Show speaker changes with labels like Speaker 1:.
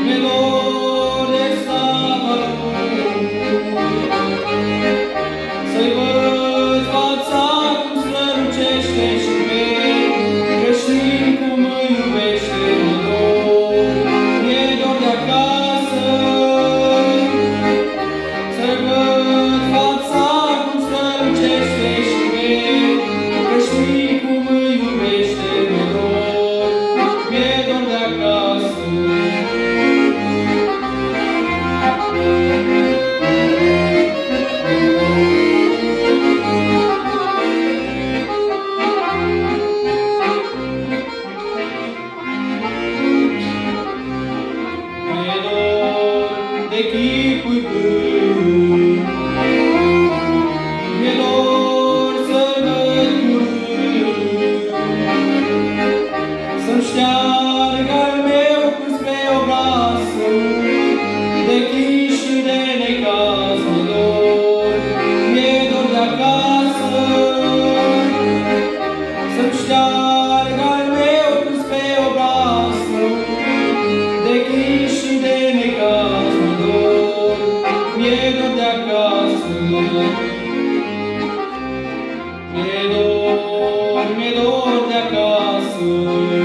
Speaker 1: mi-e dor de slava Lui. Să-i văd fața cum strălucește și ved, creștin cum îi iubește, mi-e dor de acasă. Să-i văd fața cum strălucește și ved, creștin cum îi iubește, mi-e dor de acasă. De chipul bun, mi-e dor să-l văd curând, să-mi șteargă al meu cum spre obrasul, de chin și de necaz mi-e dor, mi-e dor de acasă. Să-mi șteargă al meu cum spre obrasul, de chin și de necaz mi-e dor de acasă. Mi-e dor de acasă.